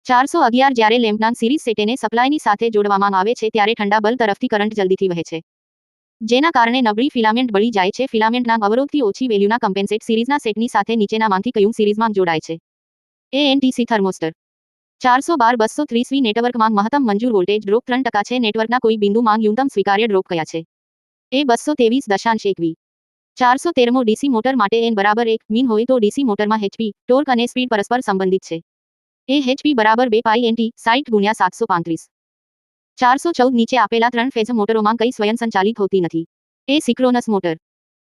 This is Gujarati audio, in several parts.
411 જ્યારે લેમ્પના સિરીઝ સેટને સપ્લાયની સાથે જોડવામાં આવે છે ત્યારે ઠંડા બલ્બ તરફથી કરંટ જલ્દીથી વહે છે, જેના કારણે નબળી ફિલામેન્ટ બળી જાય છે. ફિલામેન્ટના અવરોધથી ઓછી વેલ્યુના કમ્પેન્સેટ સિરીઝના સેટની સાથે નીચેનામાંથી કયું સિરીઝમાં જોડાય છે? એએનટીસી થર્મોસ્ટર. 412/230 નેટવર્કમાં મહત્તમ મંજૂર વોલ્ટેજ ડ્રોપ 3% છે. નેટવર્કના કોઈ બિંદુમાં ન્યૂનતમ સ્વીકાર્ય ડ્રોપ કયા છે? એ 223.1 413મો ડીસી મોટર માટે n બરાબર 1 મીન હોય તો ડીસી મોટરમાં એચપી, ટોર્ક અને સ્પીડ પરસ્પર સંબંધિત છે. એ એચપી બરાબર 2 પાઈ nt 60 × 735. 414 નીચે આપેલા 3 ફેઝ મોટરોમાં કઈ સ્વયંસંચાલિત હોતી નથી? એ સિક્રોનસ મોટર.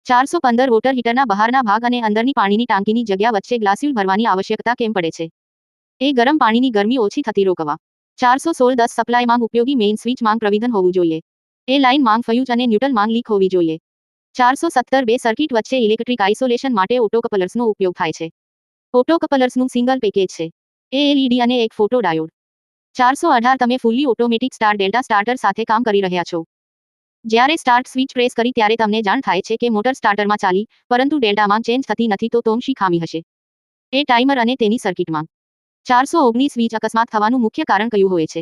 415 વોટર હીટરના બહારના ભાગ અને અંદરની પાણીની ટાંકીની જગ્યા વચ્ચે ગ્લાસ્યુલ ભરવાની આવશ્યકતા કેમ પડે છે? એ ગરમ પાણીની ગરમી ઓછી થતી રોકવા. 416 10 સપ્લાય માંગ ઉપયોગી મેઇન સ્વિચ માંગ પ્રવિધન હોવું જોઈએ. એ લાઇન માંગ ફ્યુઝ અને ન્યુટ્રલ માંગ લીક હોવી જોઈએ. 417 બે સર્કિટ વચ્ચે ઇલેક્ટ્રિક આઇસોલેશન માટે ઓટોકપલર્સનો ઉપયોગ થાય છે. ઓટોકપલર્સનું સિંગલ પેકેજ છે. એ એલઈડી અને એક ફોટો ડાયોડ. 418 તમે fully automatic star delta starter સાથે કામ કરી રહ્યા છો. જ્યારે સ્ટાર્ટ સ્વિચ પ્રેસ કરી ત્યારે તમને જાણ થાય છે કે મોટર સ્ટાર્ટરમાં ચાલી, પરંતુ ડેલ્ટામાં ચેન્જ થતી નથી તો શી ખામી હશે? એ ટાઈમર અને તેની સર્કિટમાં. 419 વીજ અકસ્માત થવાનું મુખ્ય કારણ કયું હોય છે?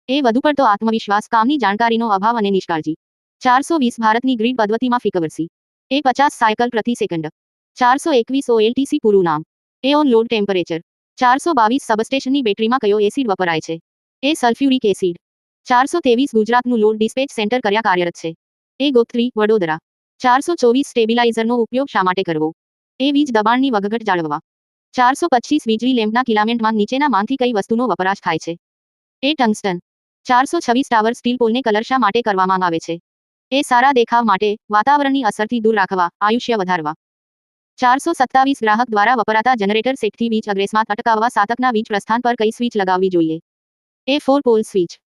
એ વધુ પડતો આત્મવિશ્વાસ, કામની જાણકારીનો અભાવ અને નિષ્કાળજી. 420 ભારતની ગ્રીડ પદ્ધતિમાં ફ્રીક્વન્સી. એ 50 સાયકલ પ્રતિ સેકન્ડ. 421 ઓએલટીસી પૂરું નામ. એ ઓન લોડ ટેમ્પરેચર. 422 સબસ્ટેશનની બેટરીમાં કયો એસિડ વપરાય છે? એ સલ્ફ્યુરિક એસિડ. 423 ગુજરાતનું લોડ ડિસ્પેચ સેન્ટર કયા કાર્યરત છે? એ ગોત્રી, વડોદરા. 424 સ્ટેબિલાઇઝરનો ઉપયોગ શા માટે કરવો? એ વીજ દબાણની વધઘટ જાળવવા. 425 વીજળી લેમ્પના ફિલામેન્ટમાં નીચેનામાંથી કઈ વસ્તુનો વપરાશ થાય છે? એ ટંગસ્ટન. 426 ટાવર સ્ટીલ પોલને કલર શા માટે કરવામાં આવે છે? એ સારા દેખાવ માટે, વાતાવરણની અસરથી દૂર રાખવા, આયુષ્ય વધારવા. 427 ગ્રાહક દ્વારા વપરાતા જનરેટર સેટથી વીજ અગ્રેસમાં અટકાવવા સાતકના વીજ પ્રસ્થાન પર કઈ સ્વિચ લગાવવી જોઈએ? એ 4 પોલ સ્વિચ.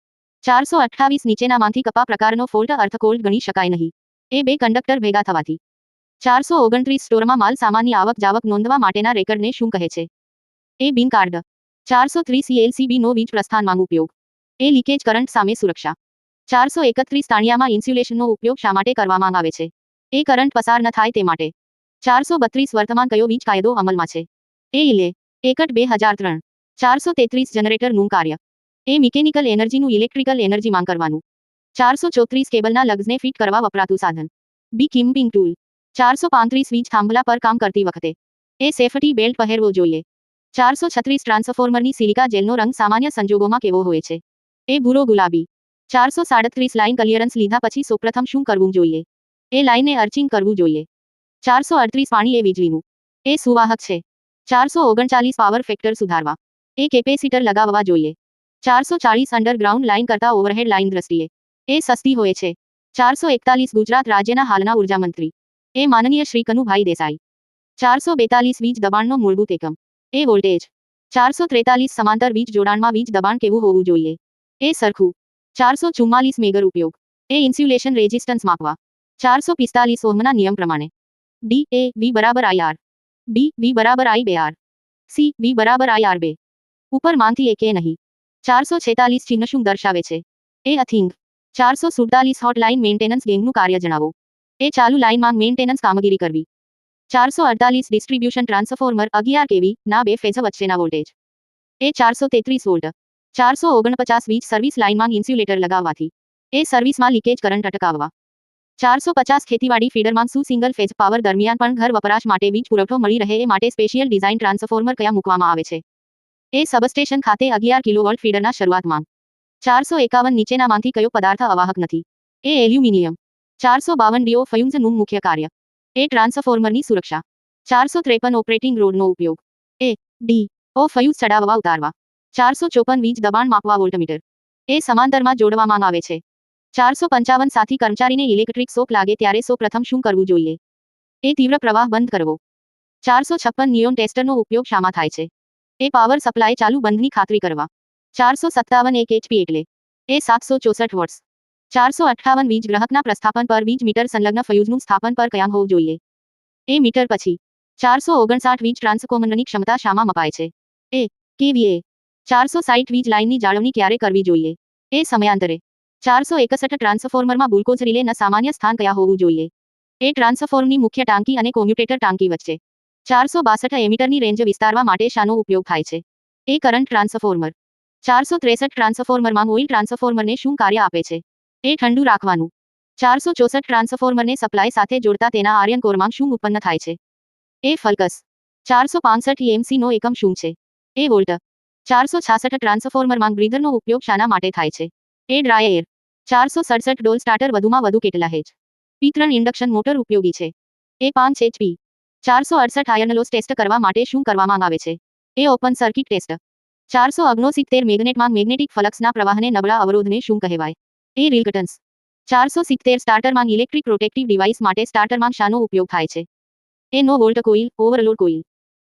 428 નીચેનામાંથી કપા પ્રકારનો ફોલ્ટ અર્થ કોલ્ડ ગણી શકાય નહીં. એ બે કંડક્ટર ભેગા થવાથી. 429 સ્ટોરમાં માલ સામાનની આવક જાવક નોંધવા માટેના રેકર્ડને શું કહે છે? એ બિન કાર્ડ. 430 એલસીબી નો વીજ પ્રસ્થાનમાં ઉપયોગ. એ લીકેજ કરંટ સામે સુરક્ષા. 431 તાણિયામાં ઇન્સ્યુલેશનનો ઉપયોગ શા માટે કરવામાં આવે છે? એ કરંટ પસાર ન થાય તે માટે. 432 વર્તમાન કયો વીજ કાયદો અમલમાં છે? એ ઇલે. એકટ 2003. 433 જનરેટરનું કાર્ય. એ મિકેનિકલ એનર્જીનું ઇલેક્ટ્રિકલ એનર્જી માંગ કરવાનું. 434 કેબલના લગ્સને ફિટ કરવા વપરાતું સાધન. બી કિમ્પિંગ ટૂલ. 435 વીજ થાંભલા પર કામ કરતી વખતે. એ સેફટી બેલ્ટ પહેરવો જોઈએ. 436 ટ્રાન્સફોર્મરની સિલિકા જેલનો રંગ સામાન્ય સંજોગોમાં કેવો હોય છે? એ ભૂરો ગુલાબી. 437 લાઇન ક્લિયરન્સ લીધા પછી સૌપ્રથમ શું કરવું જોઈએ? એ લાઇનને અર્ચિંગ કરવું જોઈએ. 438 પાણી એ વીજળીનું. એ સુવાહક છે. 439 પાવર ફેક્ટર સુધારવા. એ કેપેસિટર લગાવવા જોઈએ. 440 અંડરગ્રાઉન્ડ લાઇન કરતા ઓવરહેડ લાઇન દ્રષ્ટિએ. એ સસ્તી હોય છે. 441 ગુજરાત રાજ્યના હાલના ઉર્જામંત્રી. એ માનનીય શ્રી કનુભાઈ દેસાઈ. 442 વીજ દબાણનો મૂળભૂત એકમ. એ વોલ્ટેજ. 443 સમાંતર વીજ જોડાણમાં વીજ દબાણ કેવું હોવું જોઈએ? એ સરખું. 444 મેગર ઉપયોગ. એ ઇન્સ્યુલેશન રેઝિસ્ટન્સ માપવા. 445 ઓહમના નિયમ પ્રમાણે. ડી એ વી બરાબર IR. બી વી બરાબર I2R. સી વી બરાબર IR2. ઉપર માંથી એકે નહીં. 446 ચિહ્ન શું દર્શાવે છે? એ અથિંગ. 447 હોટલાઇન મેન્ટેનન્સ ગેંગનું કાર્ય જણાવો. એ ચાલુ લાઇનમાં મેન્ટેનન્સ કામગીરી કરવી. 448 ડિસ્ટ્રીબ્યુશન ટ્રાન્સફોર્મર 11 કેવી ના બે ફેઝ વચ્ચેના વોલ્ટેજ. એ 433 વોલ્ટ. 449 વીજ સર્વિસ લાઇનમાં ઇન્સ્યુલેટર લગાવવાથી. એ સર્વિસમાં લીકેજ કરંટ અટકાવવા. 450 ખેતીવાડી ફીડરમાં શું સિંગલ ફેઝ પાવર દરમિયાન પણ ઘર વપરાશ માટે વીજ પુરવઠો મળી રહે એ માટે સ્પેશિયલ ડિઝાઇન ટ્રાન્સફોર્મર કયા મૂકવામાં આવે છે? એ સબસ્ટેશન ખાતે 11 કિલોવોલ્ટ ફીડરના શરૂઆતમાં. 451 નીચેનામાંથી કયો પદાર્થ અવાહક નથી? એ એલ્યુમિનિયમ. 452 ડીઓ ફ્યુઝનું મુખ્ય કાર્ય. એ ટ્રાન્સફોર્મરની સુરક્ષા. 453 ઓપરેટિંગ રોડનો ઉપયોગ. એ ડી ઓ ફ્યુઝ ચડાવવા ઉતારવા. 454 વીજ દબાણ માપવા વોલ્ટમીટર. એ સમાંતરમાં જોડવામાં આવે છે. 455 સાથી કર્મચારીને ઇલેક્ટ્રિક શોક લાગે ત્યારે પ્રથમ શું કરવું જોઈએ? એ તીવ્ર પ્રવાહ બંધ કરવો. 456 નિયોન ટેસ્ટરનો ઉપયોગ શામાં થાય છે? એ પાવર સપ્લાય ચાલુ બંધની ખાતરી કરવા. 457 એક એચપી એટલે. એ 764 વોટ્સ. 458 વીજ ગ્રાહકના પ્રસ્થાપન પર વીજ મીટર સંલગ્ન ફ્યુઝનું સ્થાપન પર ક્યાં હોવું જોઈએ? એ મીટર પછી. 459 વીજ ટ્રાન્સફોર્મરની ક્ષમતા શામાં મપાય છે? એ કેવીએ. 460 વીજ લાઇનની જાળવણી ક્યારે કરવી જોઈએ? એ સમયાંતરે. 461 ટ્રાન્સફોર્મરમાં ગ્લુકોઝ રિલેના સામાન્ય સ્થાન કયા હોવું જોઈએ? એ ટ્રાન્સફોર્મરની મુખ્ય ટાંકી અને કોમ્યુટેટર ટાંકી વચ્ચે. 462 એમીટરની રેન્જ વિસ્તારવા માટે શાનો ઉપયોગ થાય છે? એ કરંટ ટ્રાન્સફોર્મર. 463 ટ્રાન્સફોર્મરમાં ઓઇલ ટ્રાન્સફોર્મરને શું કાર્ય આપે છે? એ ઠંડુ રાખવાનું. 464 ટ્રાન્સફોર્મરને સપ્લાય સાથે જોડતા તેના આયર્ન કોરમાં શું ઉત્પન્ન થાય છે? એ ફલ્કસ. 465 EMC નો એકમ શું છે? એ વોલ્ટ. 466 ટ્રાન્સફોર્મરમાં બ્રીધરનો ઉપયોગ શાના માટે થાય છે? એ ડ્રાય એર. 467 ડોલ સ્ટાર્ટર વધુમાં વધુ કેટલા P3 ઇન્ડક્શન મોટર ઉપયોગી છે? એ 5 HP. 468 આયર્ન લોસ ટેસ્ટ કરવા માટે શું કરવામાં આવે છે? એ ઓપન સર્કિટ ટેસ્ટ. 469 મેગ્નેટમાં મેગ્નેટિક ફ્લક્સના પ્રવાહને નબળા અવરોધને શું કહેવાય? એ રિલક્ટન્સ. 470 સ્ટાર્ટરમાં ઇલેક્ટ્રિક પ્રોટેક્ટિવ ડિવાઇસ માટે સ્ટાર્ટરમાં શાનો ઉપયોગ થાય છે? એ નો વોલ્ટ કોઇલ, ઓવરલોડ કોઇલ.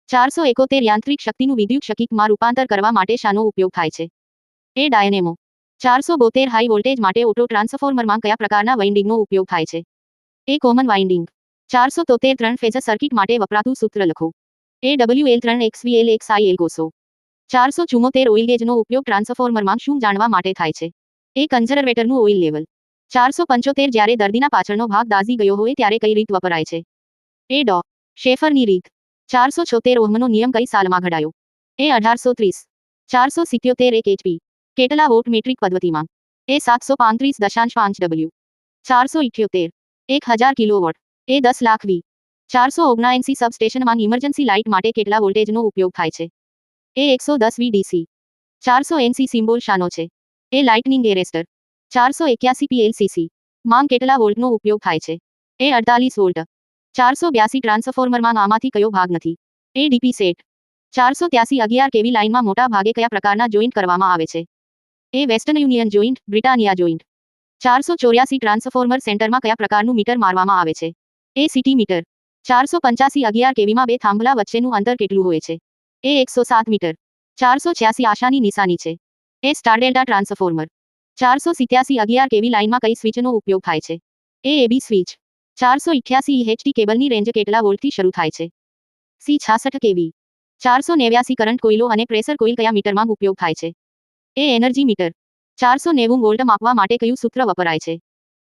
471 યાંત્રિક શક્તિનું વિદ્યુત શક્તિમાં રૂપાંતર કરવા માટે શાનો ઉપયોગ થાય છે? એ ડાયનેમો. 472 હાઈ વોલ્ટેજ માટે ઓટો ટ્રાન્સફોર્મરમાં કયા પ્રકારના વાઇન્ડિંગનો ઉપયોગ થાય છે? એ કોમન વાઇન્ડિંગ. 473 3 ફેઝ સર્કિટ માટે વપરાતું સૂત્ર લખો. એ WL3XVL કોસો. 474 ઓઇલ ગેજનો ઉપયોગ ટ્રાન્સફોર્મરમાં શું જાણવા માટે થાય છે? એ કન્ઝર્વેટરનું ઓઇલ લેવલ. 475 જ્યારે દર્દીના પાછળનો ભાગ દાઝી ગયો હોય ત્યારે કઈ રીત વપરાય છે? એ ડો. શેફરની રીત. 476 ઓહમનો નિયમ કઈ સાલમાં ઘડાયો? એ 1830. 477 1 HP. કેટલા વોટ મેટ્રિક પદ્ધતિમાં? એ 735.5 W. 478. 1000 કિલોવોટ. એ 10 લાખ V. 479 સબસ્ટેશનમાં ઇમરજન્સી લાઇટ માટે કેટલા વોલ્ટેજનો ઉપયોગ થાય છે? એ 110 VDC. 480 સિમ્બોલ શાનો છે? એ લાઇટનિંગ એરેસ્ટર. 481 PLCC. માં કેટલા વોલ્ટનો ઉપયોગ થાય છે? એ 48 વોલ્ટ. 482 ટ્રાન્સફોર્મરમાં આમાંથી કયો ભાગ નથી? એ ડીપી સેટ. 483 11 કેવી લાઇનમાં મોટા ભાગે કયા પ્રકારના જોઈન્ટ કરવામાં આવે છે? એ Western Union joint, Britannia joint. 484 transformer સેન્ટરમાં કયા પ્રકારનું મીટર મારવામાં આવે છે? એ સિટી મીટર. 485 11 કેવીમાં બે થાંભલા વચ્ચેનું અંતર કેટલું હોય છે? એ 107 મીટર. 486 આશાની નિશાની છે. એ સ્ટાર ડેલ્ટા ટ્રાન્સફોર્મર. 487 11 કેવી લાઇનમાં કઈ સ્વિચનો ઉપયોગ થાય છે? એ એબી સ્વિચ. 488 EHT કેબલની રેન્જ કેટલા વોલ્ટથી શરૂ થાય છે? સી 66 કેવી. 489 કરંટ કોઇલો અને પ્રેશર કોઇલ કયા મીટરમાં ઉપયોગ થાય છે? એ એનર્જી મીટર. 490 વોલ્ટ માપવા માટે કયું સૂત્ર વપરાય છે?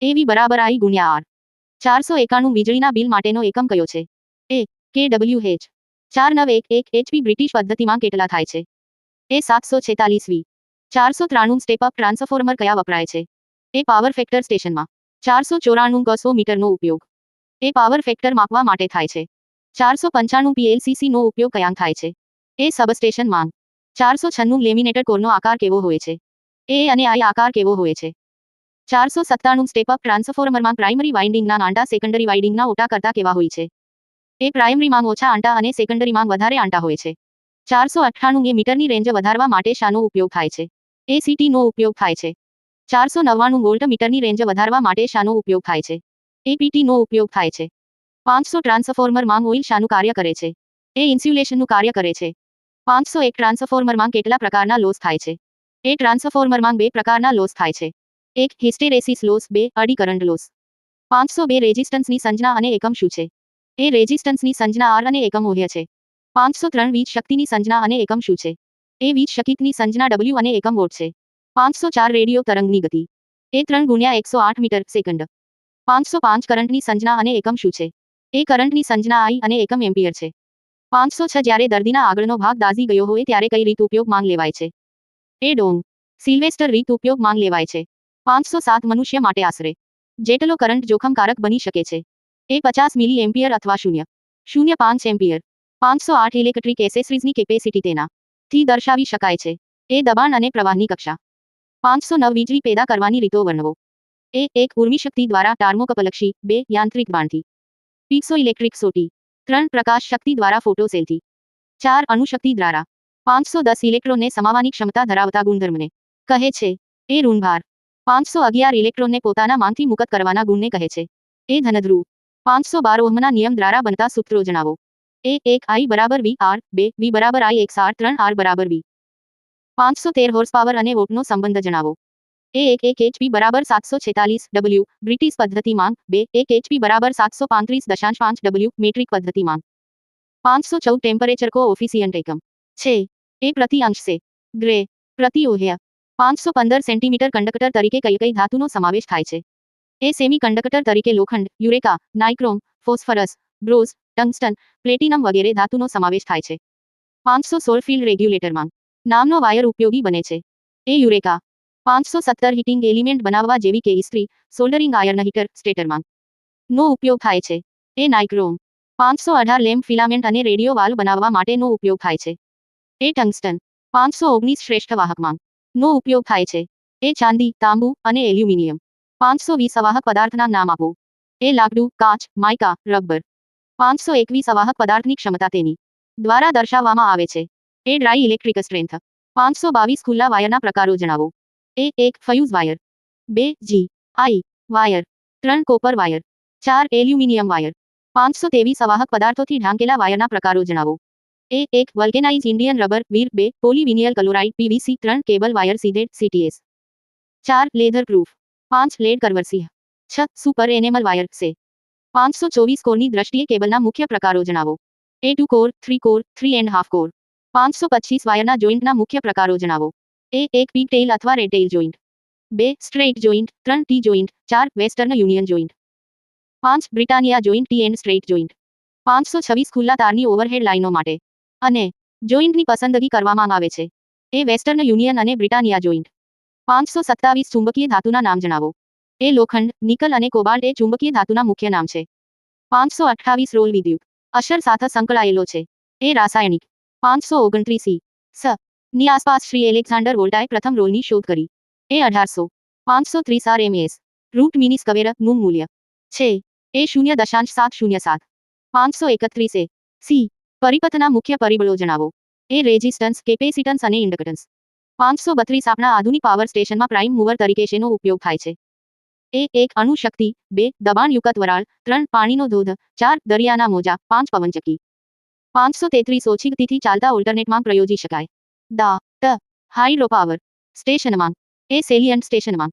એ V બરાબર I ગુણ્યા R. 491 વીજળીના બિલ માટેનો એકમ કયો છે? એ kWh. 4911 HP બ્રિટિશ પદ્ધતિમાં કેટલા થાય છે? એ 746 V. 493 સ્ટેપ અપ ટ્રાન્સફોર્મર કયા વપરાય છે? એ પાવર ફેક્ટર સ્ટેશનમાં. 494 કસો મીટરનો ઉપયોગ. એ પાવર ફેક્ટર માપવા માટે થાય છે. 495 PLCC નો ઉપયોગ ક્યાં થાય છે? એ સબસ્ટેશન માંગ. 496 લેમિનેટેડ કોરનો આકાર કેવો હોય છે? એ અને I આકાર કેવો હોય છે? 497 સ્ટેપ અપ ટ્રાન્સફોર્મરમાં પ્રાઇમરી વાઇન્ડિંગના આંટા સેકન્ડરી વાઇન્ડિંગના ઓટા કરતા કેવા હોય છે? એ પ્રાઇમરીમાં ઓછા આંટા અને સેકન્ડરીમાં વધારે આંટા હોય છે. 498 એ મીટરની રેન્જ વધારવા માટે શાનો ઉપયોગ થાય છે? એ CT નો ઉપયોગ થાય છે. 499 વોલ્ટ મીટરની રેન્જ વધારવા માટે શાનો ઉપયોગ થાય છે? એ PT નો ઉપયોગ થાય છે. 500 ટ્રાન્સફોર્મરમાં ઓઇલ શાનું કાર્ય કરે છે? એ ઇન્સ્યુલેશનનું કાર્ય કરે છે. 501 ટ્રાન્સફોર્મરમાં કેટલા પ્રકારના લોસ થાય છે? એ ટ્રાન્સફોર્મરમાં બે પ્રકારના લોસ થાય છે. એક હિસ્ટેરેસિસ લોસ, 2 અડી કરંટ લોસ. 502 રેઝિસ્ટન્સની સંજ્ઞા અને એકમ શું છે? એ રેઝિસ્ટન્સની સંજ્ઞા R અને એકમ ઓહ્ય છે. 503 વીજ શક્તિની સંજ્ઞા અને એકમ શું છે? એ વીજ શક્તિની સંજ્ઞા W અને એકમ વોટ છે. 504 રેડિયો તરંગની ગતિ. એ 3 ગુણ્યા 108 મીટર સેકન્ડ. 505 કરંટની સંજ્ઞા અને એકમ શું છે? એ કરંટની સંજ્ઞા I અને એકમ એમ્પિયર છે. 506 જ્યારે દર્દીના આગળનો ભાગ દાઝી ગયો હોય ત્યારે કઈ રીત ઉપયોગ માંગ લેવાય છે? એ ડોંગ. સિલ્વેસ્ટર રીત ઉપયોગ માંગ લેવાય છે. 507 મનુષ્ય માટે આશરે જેટલો કરંટ જોખમકારક બની શકે છે? એ 50 મિલી એમ્પિયર અથવા 0.05 એમ્પિયર. 508 ઇલેક્ટ્રિક એસેસરીઝની કેપેસિટી તેના થી દર્શાવી શકાય છે. એ દબાણ અને પ્રવાહની કક્ષા. 509 વીજળી પેદા કરવાની રીતો વર્ણવો. એ 1 ઉર્મિશક્તિ દ્વારા ટાર્મોકપલક્ષી, 2 યાંત્રિક બાણથી, પીક્સો ઇલેક્ટ્રિક સોટી, 3 પ્રકાશ શક્તિ દ્વારા ફોટોસેલથી, 4 અણુશક્તિ દ્વારા. 510 ઇલેક્ટ્રોનને સમાવવાની ક્ષમતા ધરાવતા ગુણધર્મને કહે છે. એ ઋણભાર. 511 ઇલેક્ટ્રોનને પોતાના માંગથી મુક્ત કરવાના ગુણને કહે છે. એ ધનધ્રુવ. 512 ઓહમના નિયમ દ્વારા બનતા સૂત્રો જણાવો. એ 1 I બરાબર V R, 2 V બરાબર I X R, 3 R બરાબર V. 513 હોર્સ પાવર અને વોટનો સંબંધ જણાવો. એ 1 HP બરાબર 746 W, બ્રિટિશ પદ્ધતિ માંગ, 2 1 HP બરાબર 735.5 W, મેટ્રિક પદ્ધતિ માંગ. 514 ટેમ્પરેચર કો ઓફિસિયન્ટ એકમ છે. એ પ્રતિ અંશ છે. ગ્રે. પ્રતિ ઓહ્ય. 515 સેન્ટીમીટર કંડક્ટર તરીકે કઈ કઈ ધાતુનો સમાવેશ થાય છે? એ સેમી કંડક્ટર તરીકે લોખંડ, યુરેકા, નાઇક્રોમ, ફોસ્ફરસ, બ્રોઝ, ટંગસ્ટન, પ્લેટિનમ વગેરે ધાતુનો સમાવેશ થાય છે. 516 ફિલ્ડ રેગ્યુલેટર માંગ. નામનો વાયર ઉપયોગી બને છે. એ યુરેકા 517 હીટિંગ એલિમેન્ટ બનાવવા જેવી કે ઇસ્ત્રી, સોલ્ડરિંગ આયર્ન હીટર, સ્ટેટરમાં નો ઉપયોગ થાય છે. એ નાઇક્રોમ 518 લેમ્પ ફિલામેન્ટ અને રેડિયો વાલ્વ બનાવવા માટેનો ઉપયોગ થાય છે. એ ટંગસ્ટન 519 શ્રેષ્ઠ વાહકમાં નો ઉપયોગ થાય છે. એ ચાંદી, તાંબુ અને એલ્યુમિનિયમ 520 અવાહક પદાર્થના નામ આપો. એ લાકડું, કાચ, માઇકા, રબર 521 અવાહક પદાર્થની ક્ષમતા તેની દ્વારા દર્શાવવામાં આવે છે. એ ડ્રાય ઇલેક્ટ્રિક સ્ટ્રેન્થ 522 ખુલ્લા વાયરના પ્રકારો જણાવો. એ 1 fuse wire, 2 G I wire, 3 copper wire, 4 aluminium wire 523 અવાહક પદાર્થોથી ઢાંકેલા વાયરના પ્રકારો જણાવો. એ 1 vulcanise Indian rubber VIR, 2 polyvinyl chloride PVC, 3 cable wire sheathed CTS, 4 leather proof, 5 lead કરવરસી, 6 સુપર એનેમલ વાયર છે. 524 કોરની દ્રષ્ટિએ કેબલના મુખ્ય પ્રકારો જણાવો. એ 2 કોર, 3 કોર, 3.5 કોર 525 વાયરના જોઈન્ટના મુખ્ય પ્રકારો જણાવો. એ 1 પીગ ટેઇલ અથવા rat tail joint, 2 straight joint, 3 T joint, 4 Western Union joint, 5 Britannia joint T and straight joint 526 ખુલ્લા તારની ઓવરહેડ લાઇનો માટે અને જોઈન્ટની પસંદગી કરવામાં આવે છે. એ વેસ્ટર્ન યુનિયન અને બ્રિટાનિયા જોઈન્ટ 527 ચુંબકીય ધાતુના નામ જણાવો. એ લોખંડ, નિકલ અને કોબાલ્ટ એ ચુંબકીય ધાતુના મુખ્ય નામ છે. 528 રોલ વિદ્યુત અસર સાથે સંકળાયેલો છે. એ રાસાયણિક 529 સ ની આસપાસ શ્રી એલેક્ઝાન્ડર વોલ્ટાએ પ્રથમ રોલની શોધ કરી. એ 1800 530 આરએમએસ રૂટ મીની સ્ક્વેર નું મૂલ્ય છે. એ 0.707 531 સી પરિપથના મુખ્ય પરિબળો જણાવો. એ રેઝિસ્ટન્સ, કેપેસિટન્સ અને ઇન્ડક્ટન્સ 532 આપણા આધુનિક પાવર સ્ટેશનમાં પ્રાઇમ મૂવર તરીકે શેનો ઉપયોગ થાય છે. એ 1 અણુશક્તિ, 2 દબાણયુક્ત વરાળ, 3 પાણીનો ધોધ, 4 દરિયાના મોજા, 5 પવનચક્કી 533 ઓછી ગતિથી ચાલતા ઓલ્ટરનેટમાં પ્રયોજી શકાય. દ ટ હાઇડ્રો પાવર સ્ટેશનમાં એ સેલિયન્ટ સ્ટેશનમાં